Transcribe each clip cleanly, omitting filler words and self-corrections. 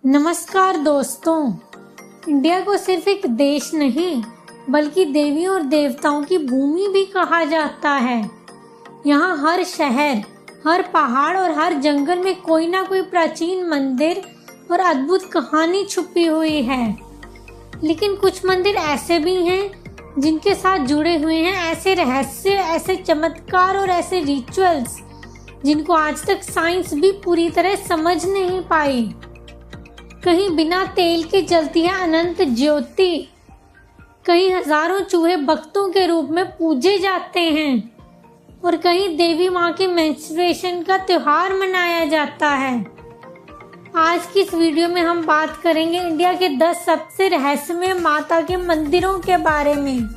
नमस्कार दोस्तों। इंडिया को सिर्फ एक देश नहीं बल्कि देवियों और देवताओं की भूमि भी कहा जाता है। यहाँ हर शहर, हर पहाड़ और हर जंगल में कोई ना कोई प्राचीन मंदिर और अद्भुत कहानी छुपी हुई है। लेकिन कुछ मंदिर ऐसे भी हैं जिनके साथ जुड़े हुए हैं ऐसे रहस्य, ऐसे चमत्कार और ऐसे रिचुअल्स जिनको आज तक साइंस भी पूरी तरह समझ नहीं पाई। कहीं बिना तेल के जलती है अनंत ज्योति, कहीं हजारों चूहे भक्तों के रूप में पूजे जाते हैं और कहीं देवी माँ के मेंस्ट्रुएशन का त्योहार मनाया जाता है। आज की इस वीडियो में हम बात करेंगे इंडिया के 10 सबसे रहस्यमय माता के मंदिरों के बारे में।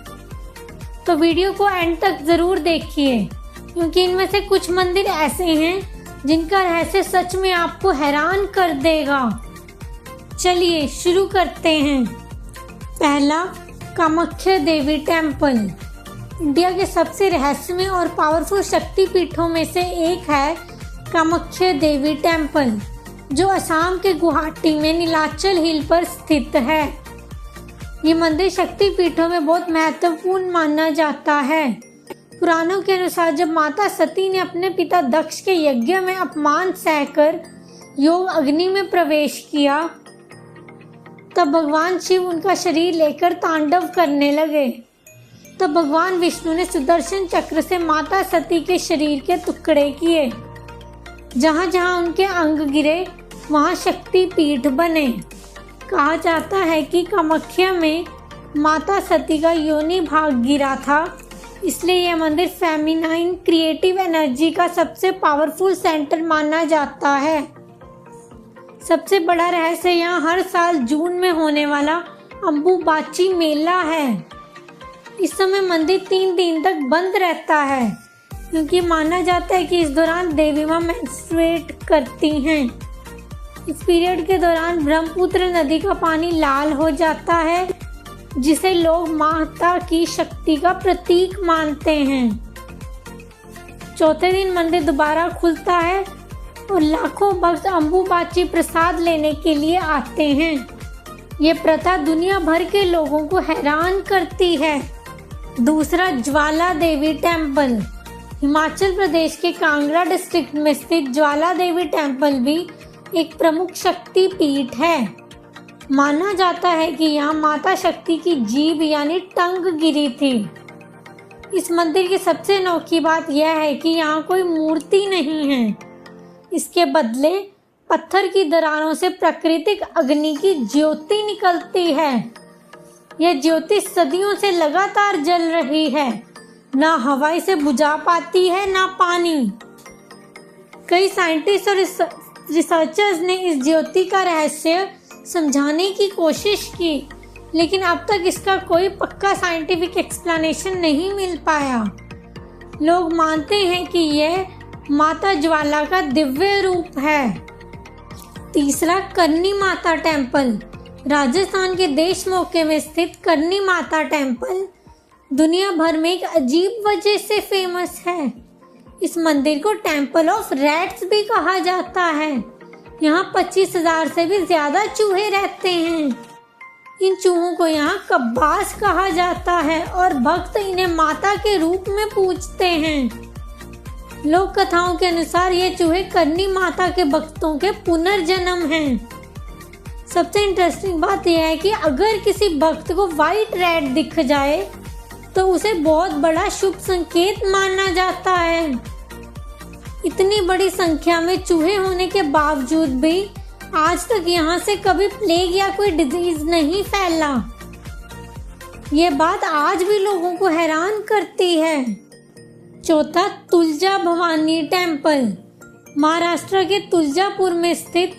तो वीडियो को एंड तक जरूर देखिए क्योंकि इनमें से कुछ मंदिर ऐसे हैं जिनका रहस्य सच में आपको हैरान कर देगा। चलिए शुरू करते हैं। पहला, कामाख्या देवी टेम्पल। इंडिया के सबसे रहस्यमय और पावरफुल शक्ति पीठों में से एक है कामाख्या देवी टेम्पल, जो असम के गुवाहाटी में नीलाचल हिल पर स्थित है। ये मंदिर शक्ति पीठों में बहुत महत्वपूर्ण माना जाता है। पुराणों के अनुसार जब माता सती ने अपने पिता दक्ष के यज्ञ में अपमान सहकर योग अग्नि में प्रवेश किया, तब भगवान शिव उनका शरीर लेकर तांडव करने लगे। तब भगवान विष्णु ने सुदर्शन चक्र से माता सती के शरीर के टुकड़े किए। जहाँ जहाँ उनके अंग गिरे वहाँ शक्ति पीठ बने। कहा जाता है कि कामाख्या में माता सती का योनि भाग गिरा था, इसलिए यह मंदिर फेमिनाइन क्रिएटिव एनर्जी का सबसे पावरफुल सेंटर माना जाता है। सबसे बड़ा रहस्य यहाँ हर साल जून में होने वाला अंबुबाची मेला है। इस समय मंदिर 3 दिन तक बंद रहता है क्योंकि माना जाता है कि इस दौरान देवी माँ मेंस्ट्रुएट करती हैं। इस पीरियड के दौरान ब्रह्मपुत्र नदी का पानी लाल हो जाता है, जिसे लोग माता की शक्ति का प्रतीक मानते हैं। चौथे दिन मंदिर दोबारा खुलता है और लाखों भक्त अंबुबाची प्रसाद लेने के लिए आते हैं। ये प्रथा दुनिया भर के लोगों को हैरान करती है। दूसरा, ज्वाला देवी टेम्पल। हिमाचल प्रदेश के कांगड़ा डिस्ट्रिक्ट में स्थित ज्वाला देवी टेम्पल भी एक प्रमुख शक्ति पीठ है। माना जाता है कि यहाँ माता शक्ति की जीभ यानी टंग गिरी थी। इस मंदिर की सबसे अनोखी बात यह है कि यहाँ कोई मूर्ति नहीं है, इसके बदले पत्थर की दरारों से प्राकृतिक अग्नि की ज्योति निकलती है। यह ज्योति सदियों से लगातार जल रही है, ना हवा इसे बुझा पाती है ना पानी। कई साइंटिस्ट और रिसर्चर्स ने इस ज्योति का रहस्य समझाने की कोशिश की, लेकिन अब तक इसका कोई पक्का साइंटिफिक एक्सप्लेनेशन नहीं मिल पाया। लोग मानते हैं कि यह माता ज्वाला का दिव्य रूप है। तीसरा, करनी माता टेम्पल। राजस्थान के देशमोके में स्थित करनी माता टेम्पल दुनिया भर में एक अजीब वजह से फेमस है। इस मंदिर को टेम्पल ऑफ रैट्स भी कहा जाता है। यहाँ 25,000 से भी ज्यादा चूहे रहते हैं। इन चूहों को यहाँ कब्बास कहा जाता है और भक्त इन्हें माता के रूप में पूजते हैं। लोक कथाओं के अनुसार ये चूहे करनी माता के भक्तों के पुनर्जन्म हैं। सबसे इंटरेस्टिंग बात यह है कि अगर किसी भक्त को व्हाइट रैट दिख जाए तो उसे बहुत बड़ा शुभ संकेत माना जाता है। इतनी बड़ी संख्या में चूहे होने के बावजूद भी आज तक यहाँ से कभी प्लेग या कोई डिजीज नहीं फैला। ये बात आज भी लोगों को हैरान करती है। चौथा, तुलजा भवानी टेम्पल। महाराष्ट्र के तुलजापुर में स्थित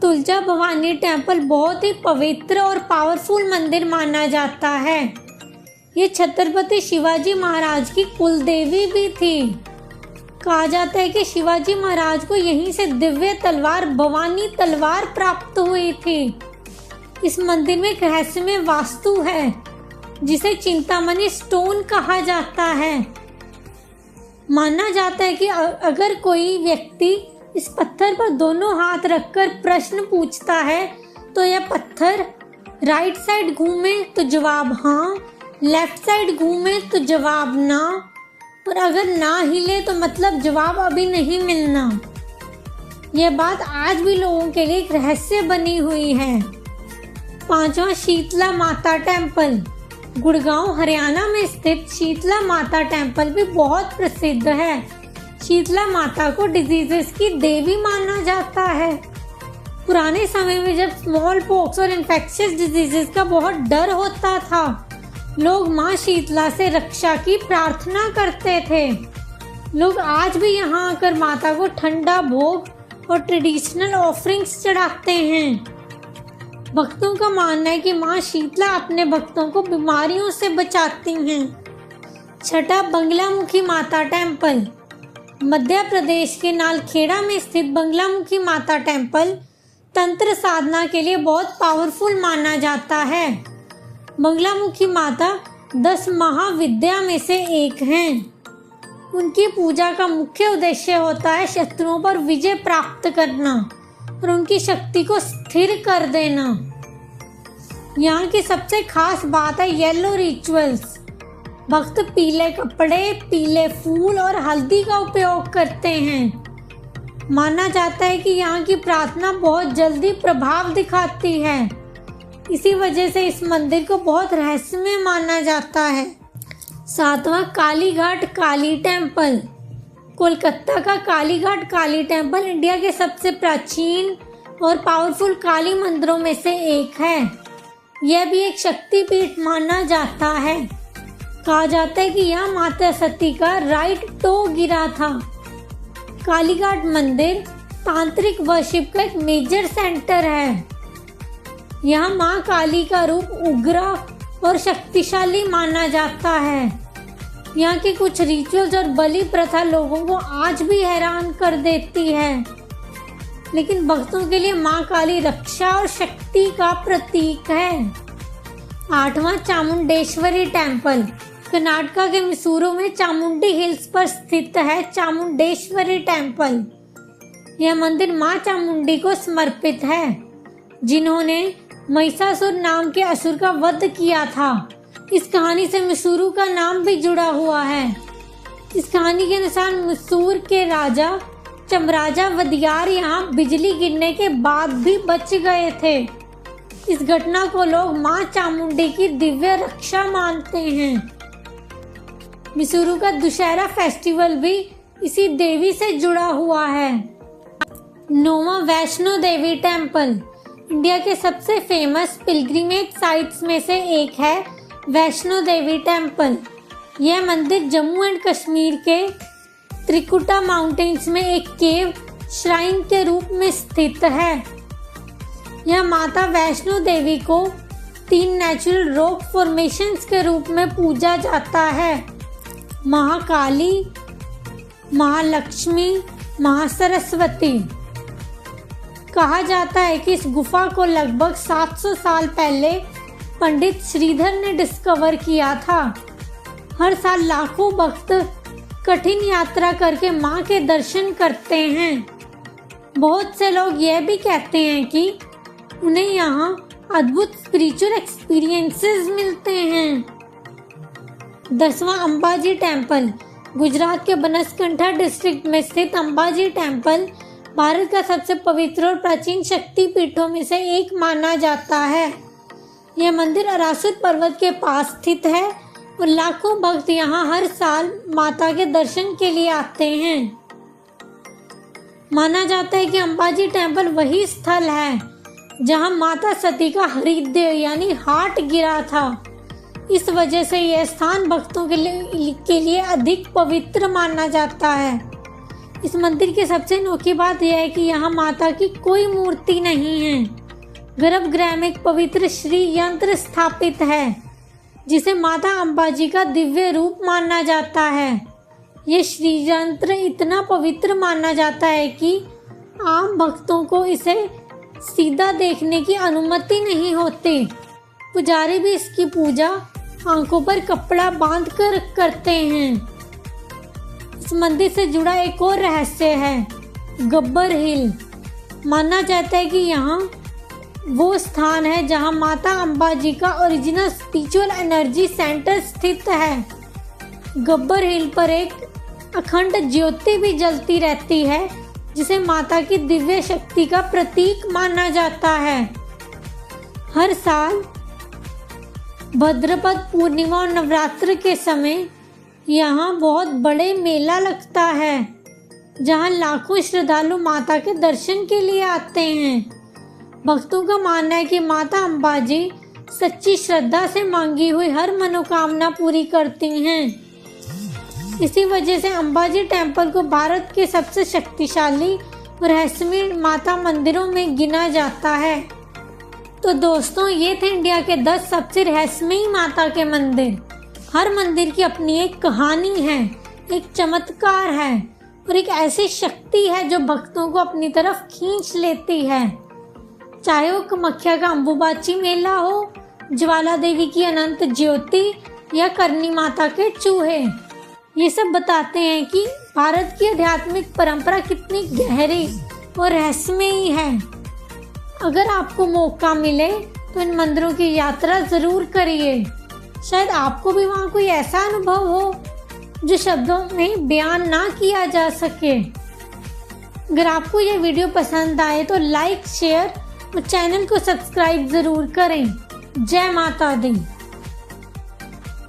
तुलजा भवानी टेम्पल बहुत ही पवित्र और पावरफुल मंदिर माना जाता है। ये छत्रपति शिवाजी महाराज की कुलदेवी भी थी। कहा जाता है कि शिवाजी महाराज को यहीं से दिव्य तलवार भवानी तलवार प्राप्त हुई थी। इस मंदिर में एक रहस्यमय वास्तु है जिसे चिंतामणि स्टोन कहा जाता है। माना जाता है कि अगर कोई व्यक्ति इस पत्थर पर दोनों हाथ रखकर प्रश्न पूछता है तो यह पत्थर राइट साइड घूमे तो जवाब हाँ, लेफ्ट साइड घूमे तो जवाब ना, और अगर ना हिले तो मतलब जवाब अभी नहीं मिलना। यह बात आज भी लोगों के लिए एक रहस्य बनी हुई है। 5वां शीतला माता टेम्पल। गुड़गांव हरियाणा में स्थित शीतला माता टेम्पल भी बहुत प्रसिद्ध है। शीतला माता को डिजीजेस की देवी माना जाता है। पुराने समय में जब स्मॉल पॉक्स और इन्फेक्शियस डिजीजेस का बहुत डर होता था, लोग माँ शीतला से रक्षा की प्रार्थना करते थे। लोग आज भी यहाँ आकर माता को ठंडा भोग और ट्रेडिशनल ऑफरिंग्स चढ़ाते हैं। भक्तों का मानना है कि माँ शीतला अपने भक्तों को बीमारियों से बचाती हैं। 6वां बंगलामुखी माता टेम्पल। मध्य प्रदेश के नालखेड़ा में स्थित बंगलामुखी माता टेम्पल तंत्र साधना के लिए बहुत पावरफुल माना जाता है। बंगलामुखी माता 10 महाविद्या में से एक हैं। उनकी पूजा का मुख्य उद्देश्य होता है शत्रुओं पर विजय प्राप्त करना और उनकी शक्ति को स्थिर कर देना। यहाँ की सबसे खास बात है येलो रिचुअल्स। भक्त पीले कपड़े, पीले फूल और हल्दी का उपयोग करते हैं। माना जाता है कि यहाँ की प्रार्थना बहुत जल्दी प्रभाव दिखाती है। इसी वजह से इस मंदिर को बहुत रहस्यमय माना जाता है। 7वां कालीघाट काली टेम्पल। कोलकाता का कालीघाट काली टेम्पल इंडिया के सबसे प्राचीन और पावरफुल काली मंदिरों में से एक है। यह भी एक शक्तिपीठ माना जाता है। कहा जाता है कि यह माता सती का राइट टो गिरा था। कालीघाट मंदिर तांत्रिक वर्शिप का एक मेजर सेंटर है। यहाँ माँ काली का रूप उग्र और शक्तिशाली माना जाता है। यहाँ की कुछ रिचुअल्स और बलि प्रथा लोगों को आज भी हैरान कर देती है, लेकिन भक्तों के लिए माँ काली रक्षा और शक्ति का प्रतीक है। 8वां चामुंडेश्वरी टेम्पल। कर्नाटका के मैसूरू में चामुंडी हिल्स पर स्थित है चामुंडेश्वरी टेम्पल। यह मंदिर माँ चामुंडी को समर्पित है, जिन्होंने महिषासुर नाम के असुर का वध किया था। इस कहानी से मैसूरू का नाम भी जुड़ा हुआ है। इस कहानी के अनुसार मैसूर के राजा चमराजा वदियार यहाँ बिजली गिरने के बाद भी बच गए थे। इस घटना को लोग माँ चामुंडी की दिव्य रक्षा मानते हैं। मैसूरू का दुशहरा फेस्टिवल भी इसी देवी से जुड़ा हुआ है। 9वां वैष्णो देवी टेम्पल। इंडिया के सबसे फेमस पिलग्रिमेज साइट्स में से एक है वैष्णो देवी टेम्पल। यह मंदिर जम्मू एंड कश्मीर के त्रिकुटा माउंटेन्स में एक केव श्राइन के रूप में स्थित है। यह माता वैष्णो देवी को 3 नेचुरल रॉक फॉर्मेशंस के रूप में पूजा जाता है। महाकाली, महालक्ष्मी, महासरस्वती। कहा जाता है कि इस गुफा को लगभग 700 साल पहले पंडित श्रीधर ने डिस्कवर किया था। हर साल लाखों भक्त कठिन यात्रा करके माँ के दर्शन करते हैं। बहुत से लोग यह भी कहते हैं कि उन्हें यहाँ अद्भुत स्पिरिचुअल एक्सपीरियंसेस मिलते हैं। 10वां अंबाजी टेम्पल। गुजरात के बनासकांठा डिस्ट्रिक्ट में स्थित अंबाजी टेम्पल भारत का सबसे पवित्र और प्राचीन शक्ति पीठों में से एक माना जाता है। यह मंदिर अरासुर पर्वत के पास स्थित है और लाखों भक्त यहाँ हर साल माता के दर्शन के लिए आते हैं। माना जाता है कि अंबाजी टेम्पल वही स्थल है जहाँ माता सती का हृदय यानी हार्ट गिरा था। इस वजह से यह स्थान भक्तों के लिए अधिक पवित्र माना जाता है। इस मंदिर की सबसे अनोखी बात यह है कि यहाँ माता की कोई मूर्ति नहीं है। गर्भगृह में एक पवित्र श्री यंत्र स्थापित है, जिसे माता अंबाजी का दिव्य रूप माना जाता है। ये श्री यंत्र इतना पवित्र माना जाता है कि आम भक्तों को इसे सीधा देखने की अनुमति नहीं होती। पुजारी भी इसकी पूजा आंखों पर कपड़ा बांधकर करते हैं। इस मंदिर से जुड़ा एक और रहस्य है। गब्बर हिल। माना जाता है कि यहाँ वो स्थान है जहाँ माता अंबाजी का ओरिजिनल स्पिरिचुअल एनर्जी सेंटर स्थित है। गब्बर हिल पर एक अखंड ज्योति भी जलती रहती है, जिसे माता की दिव्य शक्ति का प्रतीक माना जाता है। हर साल भाद्रपद पूर्णिमा और नवरात्र के समय यहाँ बहुत बड़े मेला लगता है, जहाँ लाखों श्रद्धालु माता के दर्शन के लिए आते हैं। भक्तों का मानना है कि माता अंबाजी सच्ची श्रद्धा से मांगी हुई हर मनोकामना पूरी करती हैं। इसी वजह से अंबाजी टेम्पल को भारत के सबसे शक्तिशाली और रहस्यमय माता मंदिरों में गिना जाता है। तो दोस्तों, ये थे इंडिया के 10 सबसे रहस्यमयी माता के मंदिर। हर मंदिर की अपनी एक कहानी है, एक चमत्कार है और एक ऐसी शक्ति है जो भक्तों को अपनी तरफ खींच लेती है। चाहे वो कामाख्या का अंबुबाची मेला हो, ज्वाला देवी की अनंत ज्योति या करनी माता के चूहे, ये सब बताते हैं कि भारत की आध्यात्मिक परंपरा कितनी गहरी और रहस्यमयी है। अगर आपको मौका मिले तो इन मंदिरों की यात्रा जरूर करिए। शायद आपको भी वहाँ कोई ऐसा अनुभव हो जो शब्दों में बयान ना किया जा सके। अगर आपको यह वीडियो पसंद आए तो लाइक, शेयर और चैनल को सब्सक्राइब जरूर करें। जय माता दी।